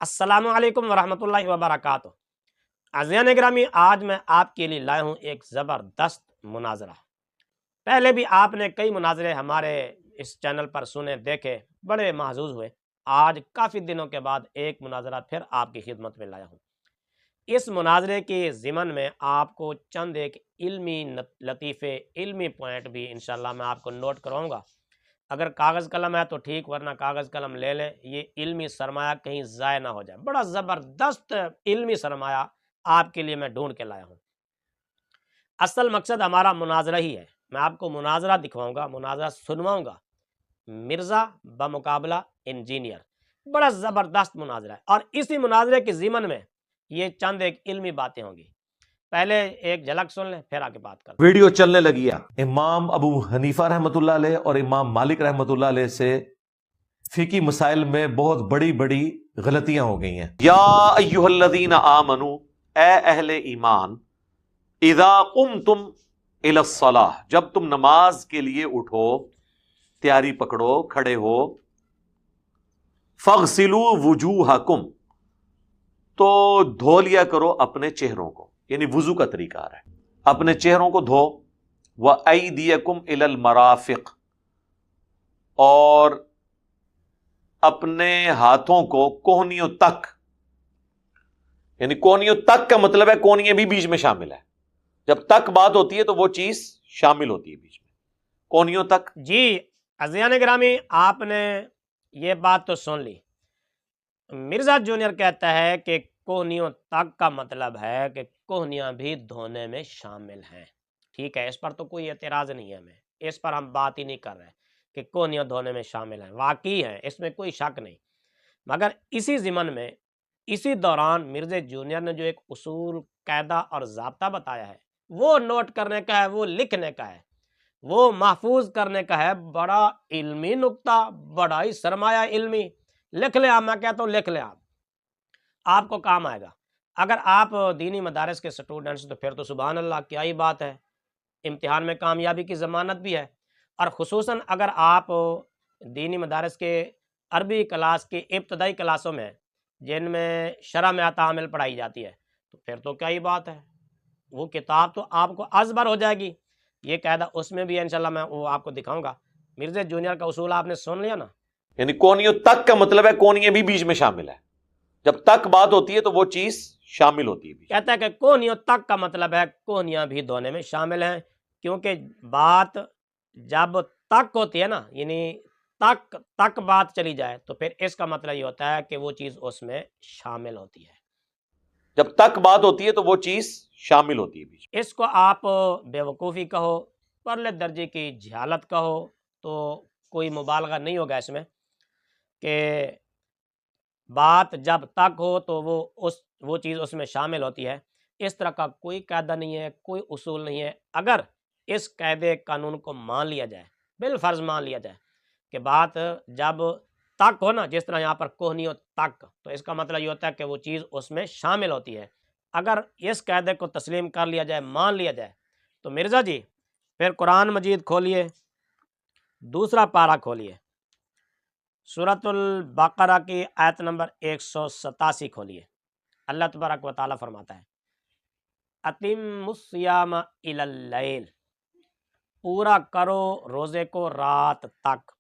السلام علیکم ورحمۃ اللہ وبرکاتہ۔ عزیزان گرامی، آج میں آپ کے لیے لایا ہوں ایک زبردست مناظرہ۔ پہلے بھی آپ نے کئی مناظرے ہمارے اس چینل پر سنے، دیکھے، بڑے محظوظ ہوئے۔ آج کافی دنوں کے بعد ایک مناظرہ پھر آپ کی خدمت میں لایا ہوں۔ اس مناظرے کے ضمن میں آپ کو چند ایک علمی لطیفے، علمی پوائنٹ بھی انشاءاللہ میں آپ کو نوٹ کراؤں گا۔ اگر کاغذ قلم ہے تو ٹھیک، ورنہ کاغذ قلم لے لیں، یہ علمی سرمایہ کہیں ضائع نہ ہو جائے۔ بڑا زبردست علمی سرمایہ آپ کے لیے میں ڈھونڈ کے لایا ہوں۔ اصل مقصد ہمارا مناظرہ ہی ہے۔ میں آپ کو مناظرہ دکھواؤں گا، مناظرہ سنواؤں گا، مرزا بمقابلہ انجینئر۔ بڑا زبردست مناظرہ ہے، اور اسی مناظرے کے ضمن میں یہ چند ایک علمی باتیں ہوں گی۔ پہلے ایک جھلک سن لیں، پھر آگے بات کریں۔ ویڈیو چلنے لگی ہے۔ امام ابو حنیفہ رحمۃ اللہ علیہ اور امام مالک رحمۃ اللہ علیہ سے فقہی مسائل میں بہت بڑی بڑی غلطیاں ہو گئی ہیں۔ یا ایھا الذین آمنو، اے اہل ایمان، اذا قمتم الی الصلاۃ، جب تم نماز کے لیے اٹھو، تیاری پکڑو، کھڑے ہو، فاغسلوا وجوہکم، تو دھو لیا کرو اپنے چہروں کو، یعنی وضو کا طریقہ آ رہا ہے، اپنے چہروں کو دھو، وَأَيْدِيَكُمْ إِلَى الْمَرَافِقِ، اور اپنے ہاتھوں کو کوہنیوں تک، یعنی کوہنیوں تک کا مطلب ہے کوہنیاں بھی بیچ میں شامل ہے۔ جب تک بات ہوتی ہے تو وہ چیز شامل ہوتی ہے بیچ میں، کوہنیوں تک۔ جی عزیزان گرامی، آپ نے یہ بات تو سن لی۔ مرزا جونیئر کہتا ہے کہ کوہنیوں تک کا مطلب ہے کہ کوہنیاں بھی دھونے میں شامل ہیں۔ ٹھیک ہے، اس پر تو کوئی اعتراض نہیں ہے، ہمیں اس پر ہم بات ہی نہیں کر رہے کہ کوہنیاں دھونے میں شامل ہیں، واقعی ہیں، اس میں کوئی شک نہیں۔ مگر اسی ضمن میں، اسی دوران مرزا جونیئر نے جو ایک اصول، قاعدہ اور ضابطہ بتایا ہے، وہ نوٹ کرنے کا ہے، وہ لکھنے کا ہے، وہ محفوظ کرنے کا ہے۔ بڑا علمی نقطہ، بڑا ہی سرمایہ علمی۔ لکھ لیں آپ، میں کہتا ہوں لکھ لیں آپ کو کام آئے گا۔ اگر آپ دینی مدارس کے سٹوڈنٹس تو پھر تو سبحان اللہ، کیا ہی بات ہے، امتحان میں کامیابی کی ضمانت بھی ہے۔ اور خصوصاً اگر آپ دینی مدارس کے عربی کلاس کی ابتدائی کلاسوں میں، جن میں شرح میں عامل پڑھائی جاتی ہے، تو پھر تو کیا ہی بات ہے، وہ کتاب تو آپ کو ازبر ہو جائے گی۔ یہ قاعدہ اس میں بھی ہے، انشاءاللہ میں وہ آپ کو دکھاؤں گا۔ مرزا جونیئر کا اصول آپ نے سن لیا نا۔ یعنی کوہنیوں تک کا مطلب ہے کوہنیاں بھی بیچ میں شامل ہے۔ جب تک بات ہوتی ہے تو وہ چیز شامل ہوتی ہے بیچ میں۔ کہتا ہے کہ کوہنیوں تک کا مطلب ہے کوہنیاں بھی دھونے میں شامل ہیں، کیونکہ بات جب تک ہوتی ہے نا، یعنی تک بات چلی جائے، تو پھر اس کا مطلب یہ ہوتا ہے کہ وہ چیز اس میں شامل ہوتی ہے۔ جب تک بات ہوتی ہے تو وہ چیز شامل ہوتی ہے بیچ میں۔ اس کو آپ بے وقوفی کہو، پرلے درجے کی جہالت کہو، تو کوئی مبالغہ نہیں ہوگا اس میں، کہ بات جب تک ہو تو وہ چیز اس میں شامل ہوتی ہے۔ اس طرح کا کوئی قاعدہ نہیں ہے، کوئی اصول نہیں ہے۔ اگر اس قاعدے قانون کو مان لیا جائے، بالفرض مان لیا جائے کہ بات جب تک ہو نا، جس طرح یہاں پر کوہنیوں تک، تو اس کا مطلب یہ ہوتا ہے کہ وہ چیز اس میں شامل ہوتی ہے۔ اگر اس قاعدے کو تسلیم کر لیا جائے، مان لیا جائے، تو مرزا جی پھر قرآن مجید کھولیے، دوسرا پارہ کھولیے، سورۃ البقرہ کی آیت نمبر 187 کھولیے۔ اللہ تبارک و تعالیٰ فرماتا ہے، اتم الصیام الی اللیل، پورا کرو روزے کو رات تک۔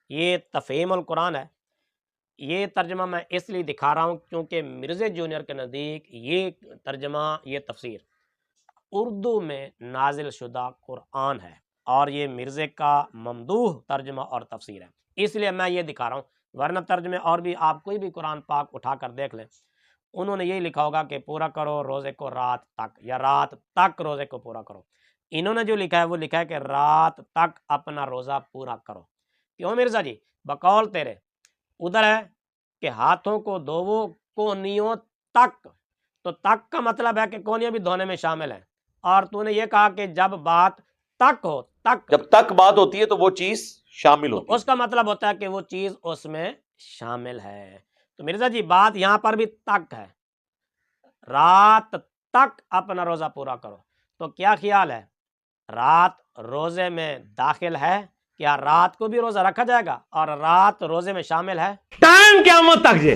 یہ تفہیم القرآن ہے۔ یہ ترجمہ میں اس لیے دکھا رہا ہوں کیونکہ مرزا جونیئر کے نزدیک یہ ترجمہ، یہ تفسیر اردو میں نازل شدہ قرآن ہے، اور یہ مرزے کا ممدوح ترجمہ اور تفسیر ہے، اس لیے میں یہ دکھا رہا ہوں۔ ورنہ ترجمے اور بھی آپ کوئی بھی قرآن پاک اٹھا کر دیکھ لیں، انہوں نے یہی لکھا ہوگا کہ پورا کرو روزے کو رات تک، یا رات تک روزے کو پورا کرو۔ انہوں نے جو لکھا ہے وہ لکھا ہے کہ رات تک اپنا روزہ پورا کرو۔ کیوں مرزا جی؟ بقول تیرے ادھر ہے کہ ہاتھوں کو دھوو کوہنیوں تک، تو تک کا مطلب ہے کہ کوہنیاں بھی دھونے میں شامل ہیں، اور تو نے یہ کہا کہ جب بات تک ہو، تک، جب تک بات ہوتی ہے تو وہ چیز شامل ہوتی تو اس کا مطلب ہوتا ہے کہ وہ چیز اس میں شامل ہے۔ تو مرزا جی بات یہاں پر بھی تک ہے، رات تک اپنا روزہ پورا کرو۔ تو کیا خیال ہے، رات روزے میں داخل ہے؟ کیا رات کو بھی روزہ رکھا جائے گا اور رات روزے میں شامل ہے؟ ٹائم قیامت تک جے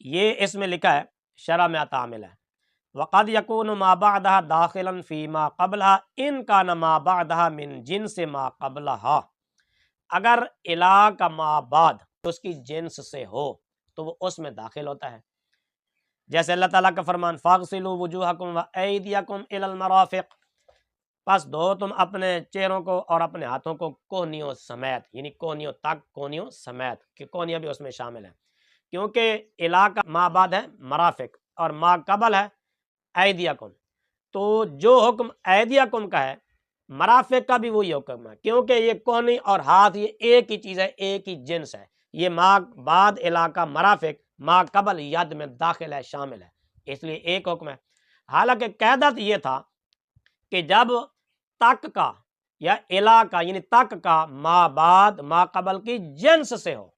یہ اس میں لکھا ہے شرح میں آتا عامل ہے وقد یکون ما بعدها داخلا فی ما قبلها ان کان ما بعدها من جنس ما قبلها، اگر الا کا ما بعد اس کی جنس سے ہو تو وہ اس میں داخل ہوتا ہے، جیسے اللہ تعالیٰ کا فرمان فاغسلوا وجوہکم وایدیکم الی المرافق، پس دھو تم اپنے چہروں کو اور اپنے ہاتھوں کو کوہنیوں سمیت، یعنی کوہنیوں تک، کوہنیوں سمیت، کہ کوہنیاں بھی اس میں شامل ہیں، کیونکہ الا کا ما بعد ہے مرافق اور ما قبل ہے ایدیکم، تو جو حکم ایدیکم کا ہے مرافق کا بھی وہی حکم ہے، کیونکہ یہ کوہنی اور ہاتھ یہ ایک ہی چیز ہے، ایک ہی جنس ہے، یہ ما بعد الا کا مرافق ما قبل ید میں داخل ہے، شامل ہے، اس لیے ایک حکم ہے۔ حالانکہ قاعدت یہ تھا کہ جب تک کا یا الا کا یعنی تک کا ما بعد ما قبل کی جنس سے ہو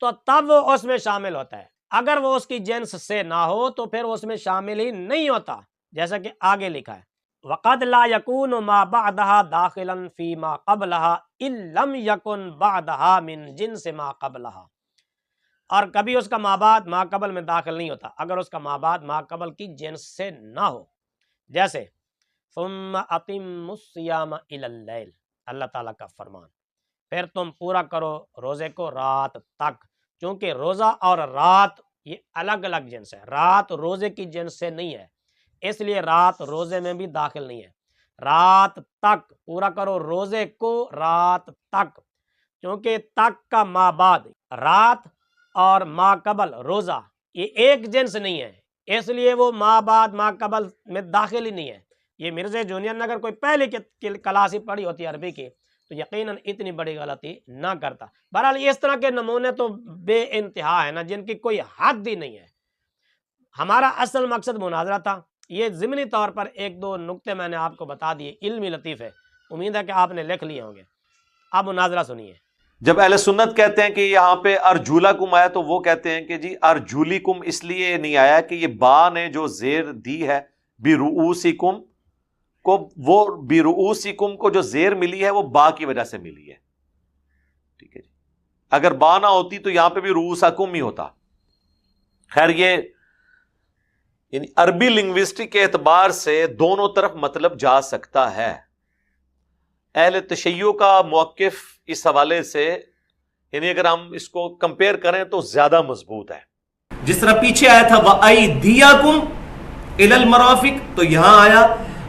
تو تب وہ اس میں شامل ہوتا ہے، اگر وہ اس کی جنس سے نہ ہو تو پھر اس میں شامل ہی نہیں ہوتا، جیسا کہ آگے لکھا ہے وقد لا يكون ما بعدها داخلا في ما قبلها ان لم يكن بعدها من جنس ما قبلها، اور کبھی اس کا ما بعد ما قبل میں داخل نہیں ہوتا اگر اس کا ما بعد ما قبل کی جنس سے نہ ہو، جیسے ثم اتموا الصيام الى الليل، اللہ تعالیٰ کا فرمان، پھر تم پورا کرو روزے کو رات تک، چونکہ روزہ اور رات یہ الگ الگ جنس ہے، رات روزے کی جنس سے نہیں ہے، اس لیے رات روزے میں بھی داخل نہیں ہے، رات تک پورا کرو روزے کو رات تک، چونکہ تک کا ما بعد رات اور ما قبل روزہ یہ ایک جنس نہیں ہے، اس لیے وہ ما بعد ما قبل میں داخل ہی نہیں ہے۔ یہ مرزا جونیئر نے اگر کوئی پہلے کلاس ہی پڑھی ہوتی عربی کی تو یقیناً اتنی بڑی غلطی نہ کرتا۔ بہرحال اس طرح کے نمونے تو بے انتہا ہے نا، جن کی کوئی حد ہی نہیں ہے۔ ہمارا اصل مقصد مناظرہ تھا، یہ ضمنی طور پر ایک دو نکتے میں نے آپ کو بتا دیے، علمی لطیف ہے، امید ہے کہ آپ نے لکھ لیے ہوں گے۔ اب مناظرہ سنیے۔ جب اہل سنت کہتے ہیں کہ یہاں پہ ارجولکم آیا تو وہ کہتے ہیں کہ جی ارجولیکم اس لیے نہیں آیا کہ یہ با نے جو زیر دی ہے برؤوسکم کو، وہ برؤوسکم کو جو زیر ملی ہے وہ با کی وجہ سے ملی ہے، ٹھیک ہے جی، اگر با نہ ہوتی تو یہاں پہ بھی رؤوسکم ہی ہوتا۔ خیر یہ یعنی عربی لنگوسٹک کے اعتبار سے دونوں طرف مطلب جا سکتا ہے۔ اہل تشیع کا موقف اس حوالے سے یعنی اگر ہم اس کو کمپیئر کریں تو زیادہ مضبوط ہے۔ جس طرح پیچھے آیا تھا وَأَيْدِيَكُمْ إِلَى الْمَرَافِقِ، تو یہاں آیا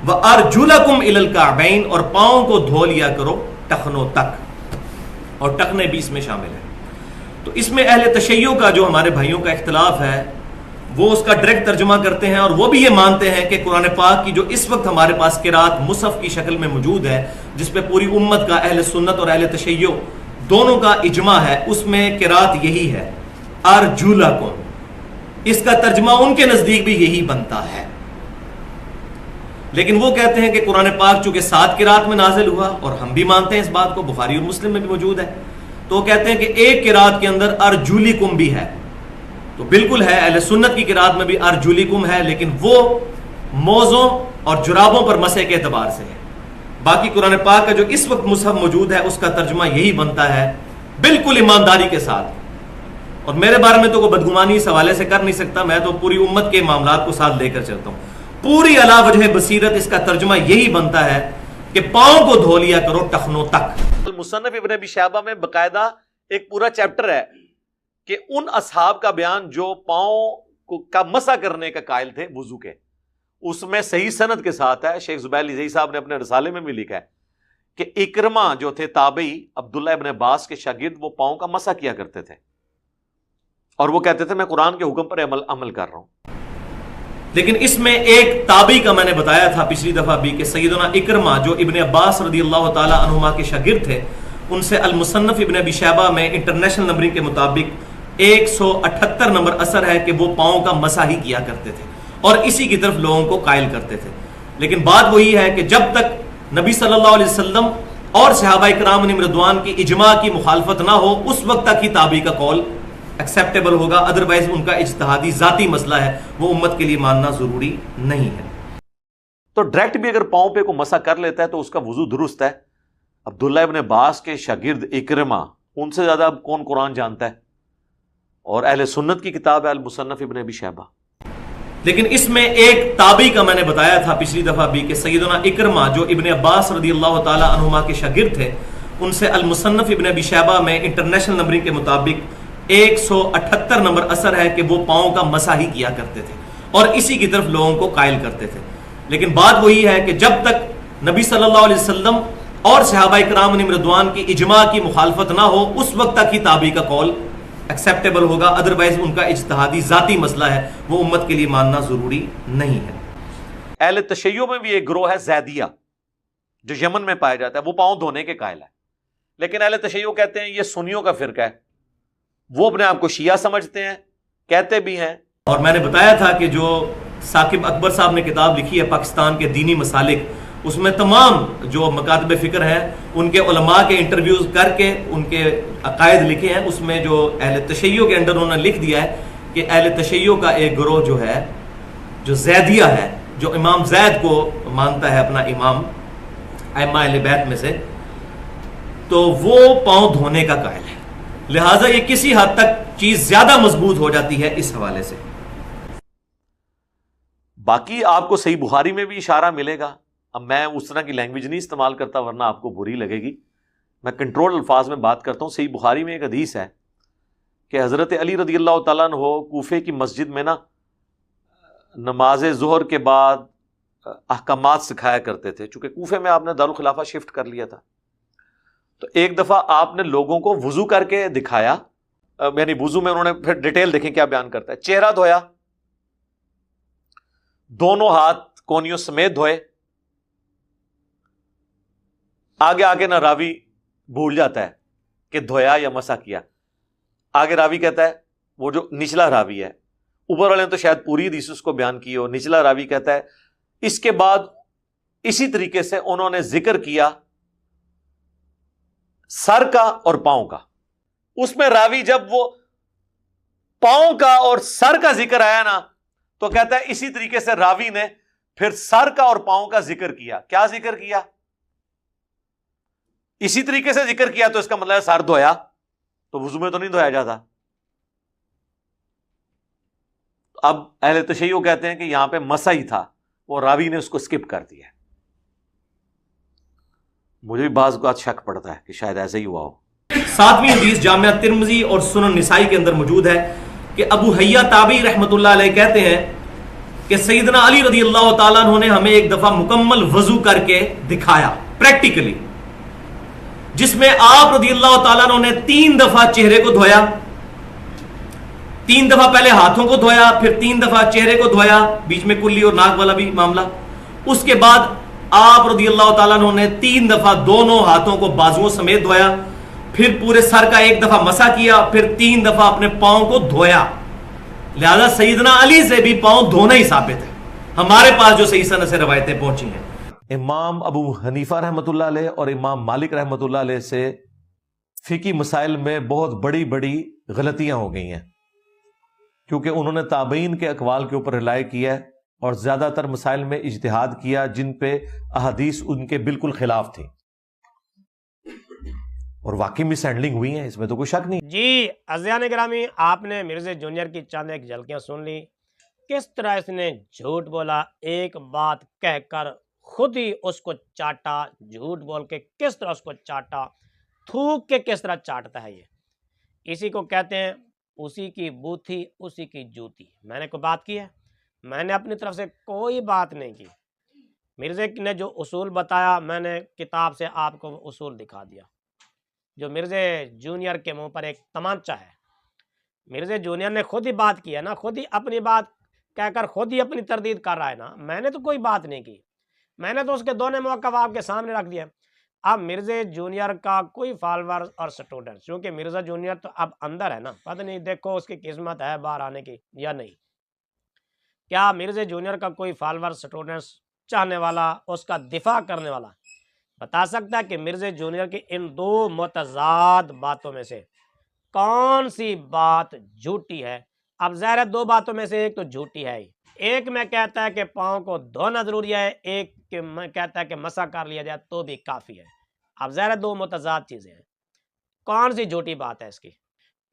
وَأَرْجُلَكُمْ إِلَى الْكَعْبَيْنِ، اور پاؤں کو دھو لیا کرو ٹخنوں تک، اور ٹخنے بھی اس میں شامل ہیں۔ تو اس میں اہل تشیع کا جو ہمارے بھائیوں کا اختلاف ہے وہ اس کا ڈائریکٹ ترجمہ کرتے ہیں، اور وہ بھی یہ مانتے ہیں کہ قرآن پاک کی جو اس وقت ہمارے پاس قرات مصحف کی شکل میں موجود ہے، جس پہ پوری امت کا اہل سنت اور اہل تشیع دونوں کا اجماع ہے، اس میں قرات یہی ہے ارجلکم، اس کا ترجمہ ان کے نزدیک بھی یہی بنتا ہے۔ لیکن وہ کہتے ہیں کہ قرآن پاک چونکہ 7 قرات میں نازل ہوا، اور ہم بھی مانتے ہیں اس بات کو، بخاری اور مسلم میں بھی موجود ہے، تو وہ کہتے ہیں کہ ایک قرات کے اندر ارجلکم بھی ہے، تو بالکل ہے اہل سنت کی قرات میں بھی ارجلکم ہے، لیکن وہ موزوں اور جرابوں پر مسح کے اعتبار سے ہے۔ باقی قرآن پاک کا جو اس وقت مصحف موجود ہے اس کا ترجمہ یہی بنتا ہے، بالکل ایمانداری کے ساتھ، اور میرے بارے میں تو کوئی بدگمانی اس حوالے سے کر نہیں سکتا، میں تو پوری امت کے معاملات کو ساتھ لے کر چلتا ہوں، پوری علا وجہ بصیرت اس کا ترجمہ یہی بنتا ہے کہ پاؤں کو دھو لیا کرو ٹخنوں تک۔ المصنف ابن ابی شیبہ میں باقاعدہ ایک پورا چیپٹر ہے کہ ان اصحاب کا بیان جو پاؤں کا مسح کرنے کا قائل تھے وضو کے، اس میں صحیح سند کے ساتھ ہے، شیخ زبیر علی صاحب نے اپنے رسالے میں بھی لکھا ہے کہ اکرمہ جو تھے تابعی عبداللہ ابن عباس کے شاگرد، وہ پاؤں کا مسح کیا کرتے تھے، اور وہ کہتے تھے میں قرآن کے حکم پر عمل کر رہا ہوں۔ لیکن اس میں ایک تابعی کا میں نے بتایا تھا پچھلی دفعہ بھی کہ سیدنا اکرمہ جو ابن عباس رضی اللہ تعالی عنہما کے شاگرد تھے، ان سے المصنف ابن ابی شیبہ میں انٹرنیشنل نمبرنگ کے مطابق 178 نمبر اثر ہے کہ وہ پاؤں کا مسح ہی کیا کرتے تھے اور اسی کی طرف لوگوں کو قائل کرتے تھے۔ لیکن بات وہی ہے کہ جب تک نبی صلی اللہ علیہ وسلم اور صحابہ کرام علیہم رضوان کی اجماع کی مخالفت نہ ہو، اس وقت تک ہی تابعی کا قول ایکسیپٹیبل ہوگا، ادروائز ان کا اجتہادی ذاتی مسئلہ ہے، وہ امت کے لیے ماننا ضروری نہیں ہے۔ تو ڈائریکٹ بھی اگر پاؤں پہ کو مسح کر لیتا ہے تو اس کا وضو درست ہے۔ عبداللہ ابن عباس کے شاگرد اکرمہ، ان سے زیادہ اب کون قرآن جانتا ہے؟ اور اہل سنت کی کتاب ہے المصنف ابن ابی شیبہ. لیکن اس میں ایک تابعی کا میں نے بتایا تھا پچھلی دفعہ بھی کہ سیدنا اکرمہ جو ابن عباس رضی اللہ تعالی عنہما کے شاگرد تھے، ان سے المصنف ابن ابی شیبہ میں انٹرنیشنل نمبرنگ کے مطابق 178 نمبر اثر ہے کہ وہ پاؤں کا مسح ہی کیا کرتے تھے اور اسی کی طرف لوگوں کو قائل کرتے تھے. لیکن بات وہی ہے کہ جب تک نبی صلی اللہ علیہ وسلم اور صحابہ کرام علیہم رضوان کی اجماع کی مخالفت نہ ہو اس وقت تک ہی تابعی کا قول ایکسیپٹیبل ہوگا، ادروائز ان کا اجتہادی ذاتی مسئلہ ہے، وہ امت کے لیے ماننا ضروری نہیں ہے. اہل تشیع میں بھی ایک گروہ ہے زیدیہ جو یمن میں پایا جاتا ہے، وہ پاؤں دھونے کے قائل ہے. لیکن اہل تشیع کہتے ہیں یہ سنیوں کا فرقہ ہے، وہ اپنے آپ کو شیعہ سمجھتے ہیں، کہتے بھی ہیں. اور میں نے بتایا تھا کہ جو ثاقب اکبر صاحب نے کتاب لکھی ہے پاکستان کے دینی مسالک، اس میں تمام جو مکاتب فکر ہیں ان کے علماء کے انٹرویوز کر کے ان کے عقائد لکھے ہیں. اس میں جو اہل تشیع کے اندر انہوں نے لکھ دیا ہے کہ اہل تشیع کا ایک گروہ جو ہے جو زیدیہ ہے، جو امام زید کو مانتا ہے اپنا امام ائمہ اہل بیت میں سے، تو وہ پاؤں دھونے کا قائل ہے. لہٰذا یہ کسی حد تک چیز زیادہ مضبوط ہو جاتی ہے اس حوالے سے. باقی آپ کو صحیح بخاری میں بھی اشارہ ملے گا. اب میں اس طرح کی لینگویج نہیں استعمال کرتا ورنہ آپ کو بری لگے گی، میں کنٹرول الفاظ میں بات کرتا ہوں. صحیح بخاری میں ایک حدیث ہے کہ حضرت علی رضی اللہ تعالیٰ عنہ کوفے کی مسجد میں نا نماز ظہر کے بعد احکامات سکھایا کرتے تھے. چونکہ کوفے میں آپ نے دارالخلافہ شفٹ کر لیا تھا، تو ایک دفعہ آپ نے لوگوں کو وضو کر کے دکھایا، یعنی وضو میں انہوں نے پھر ڈیٹیل دیکھیں کیا بیان کرتا ہے. چہرہ دھویا، دونوں ہاتھ کونیوں سمیت دھوئے. آگے آگے نہ راوی بھول جاتا ہے کہ دھویا یا مسح کیا. آگے راوی کہتا ہے، وہ جو نچلا راوی ہے، اوپر والے نے تو شاید پوری حدیث اس کو بیان کی ہو، نچلا راوی کہتا ہے اس کے بعد اسی طریقے سے انہوں نے ذکر کیا سر کا اور پاؤں کا. اس میں راوی جب وہ پاؤں کا اور سر کا ذکر آیا نا تو کہتا ہے اسی طریقے سے راوی نے پھر سر کا اور پاؤں کا ذکر کیا. کیا ذکر کیا؟ اسی طریقے سے ذکر کیا، تو اس کا مطلب ہے سر دھویا، تو وضو میں تو نہیں دھویا جاتا. اب اہل تشیع کہتے ہیں کہ یہاں پہ مسح ہی تھا، وہ راوی نے اس کو سکپ کر دیا. مجھے بھی بعض اوقات شک پڑتا ہے کہ شاید ایسا ہی ہوا ہو. 7ویں حدیث جامعہ ترمذی اور سنن نسائی کے اندر موجود ہے کہ ابو حیا تابعی رحمۃ اللہ علیہ کہتے ہیں کہ سیدنا علی رضی اللہ تعالیٰ عنہ نے ہمیں ایک دفعہ مکمل وضو کر کے دکھایا پریکٹیکلی، جس میں آپ رضی اللہ تعالیٰ عنہ نے 3 دفعہ چہرے کو دھویا، 3 دفعہ پہلے ہاتھوں کو دھویا، پھر 3 دفعہ چہرے کو دھویا، بیچ میں کلی اور ناک والا بھی معاملہ. اس کے بعد آپ رضی اللہ تعالیٰ عنہ نے 3 دفعہ دونوں ہاتھوں کو بازوؤں سمیت دھویا، پھر پورے سر کا 1 دفعہ مسح کیا، پھر 3 دفعہ اپنے پاؤں کو دھویا. لہذا سیدنا علی سے بھی پاؤں دھونا ہی ثابت ہے ہمارے پاس جو صحیح سند سے روایتیں پہنچی ہیں. امام ابو حنیفہ رحمۃ اللہ علیہ اور امام مالک رحمۃ اللہ علیہ سے فقہی مسائل میں بہت بڑی بڑی غلطیاں ہو گئی ہیں، کیونکہ انہوں نے تابعین کے اقوال کے اوپر رلائے کیا ہے اور زیادہ تر مسائل میں اجتہاد کیا جن پہ احادیث ان کے بالکل خلاف تھی، اور واقعی مس ہینڈلنگ ہوئی ہیں، اس میں تو کوئی شک نہیں. جی عزیزان گرامی، آپ نے مرزا جونیئر کی چند ایک جھلکیاں سن لی، کس طرح اس نے جھوٹ بولا، ایک بات کہہ کر خود ہی اس کو چاٹا، جھوٹ بول کے کس طرح اس کو چاٹا، تھوک کے کس طرح چاٹتا ہے. یہ اسی کو کہتے ہیں اسی کی بوتھی اسی کی جوتی. میں نے کوئی بات کی ہے؟ میں نے اپنی طرف سے کوئی بات نہیں کی. مرزا نے جو اصول بتایا میں نے کتاب سے آپ کو اصول دکھا دیا. جو مرزا جونیئر کے منہ پر ایک تمانچہ ہے، مرزا جونیئر نے خود ہی بات کی ہے نا، خود ہی اپنی بات کہہ کر خود ہی اپنی تردید کر رہا ہے نا. میں نے تو کوئی بات نہیں کی، میں نے تو اس کے دونوں موقف آپ کے سامنے رکھ دیا. اب مرزا جونیئر کا کوئی فالوور اور سٹوڈنٹ، چونکہ مرزا جونیئر تو اب اندر ہے نا، پتہ نہیں دیکھو اس کی قسمت ہے باہر آنے کی یا نہیں. کیا مرزا جونیئر کا کوئی فالوور سٹوڈنٹس چاہنے والا، اس کا دفاع کرنے والا بتا سکتا ہے کہ مرزا جونیئر کی ان 2 متضاد باتوں میں سے کون سی بات جھوٹی ہے؟ اب ظاہر ہے 2 باتوں میں سے ایک تو جھوٹی ہے ہی. ایک میں کہتا ہے کہ پاؤں کو دھونا ضروری ہے، ایک میں کہتا ہے کہ مسح کر لیا جائے تو بھی کافی ہے. اب ظاہر ہے 2 متضاد چیزیں ہیں، کون سی جھوٹی بات ہے اس کی؟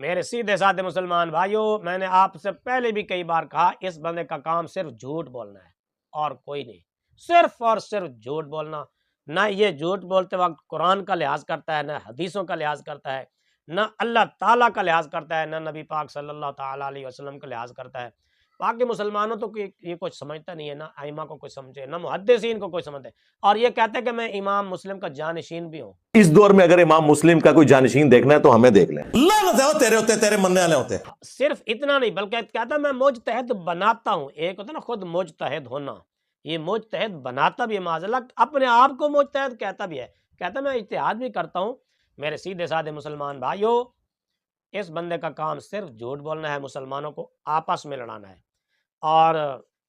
میرے سیدھے سادھے مسلمان بھائیوں، میں نے آپ سے پہلے بھی کئی بار کہا، اس بندے کا کام صرف جھوٹ بولنا ہے اور کوئی نہیں، صرف اور صرف جھوٹ بولنا۔ نہ یہ جھوٹ بولتے وقت قرآن کا لحاظ کرتا ہے، نہ حدیثوں کا لحاظ کرتا ہے، نہ اللہ تعالیٰ کا لحاظ کرتا ہے، نہ نبی پاک صلی اللہ تعالیٰ علیہ وسلم کا لحاظ کرتا ہے۔ باقی مسلمانوں تو یہ کچھ سمجھتا نہیں ہے، نہ ائمہ کو کوئی سمجھے، نہ محدثین کو کوئی سمجھے، اور یہ کہتے ہیں کہ میں امام مسلم کا جانشین بھی ہوں۔ اس دور میں اگر امام مسلم کا کوئی جانشین دیکھنا ہے تو ہمیں دیکھ لیں۔ لعنت ہے وہ تیرے ہوتے تیرے مننے والے ہوتے ہیں۔ صرف اتنا نہیں بلکہ کہتا ہے میں مجتہد بناتا ہوں۔ ایک ہوتا ہے نا خود مجتہد ہونا، یہ مجتہد بناتا بھی ہے، معاذ اللہ اپنے آپ کو مجتہد کہتا بھی ہے، کہتا ہے میں اجتہاد بھی کرتا ہوں۔ میرے سیدھے سادھے مسلمان بھائیوں، اس بندے کا کام صرف جھوٹ بولنا ہے، مسلمانوں کو آپس میں لڑانا ہے اور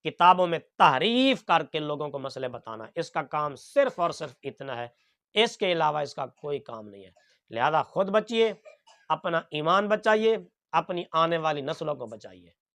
کتابوں میں تحریف کر کے لوگوں کو مسئلے بتانا، اس کا کام صرف اور صرف اتنا ہے، اس کے علاوہ اس کا کوئی کام نہیں ہے۔ لہذا خود بچیے، اپنا ایمان بچائیے، اپنی آنے والی نسلوں کو بچائیے۔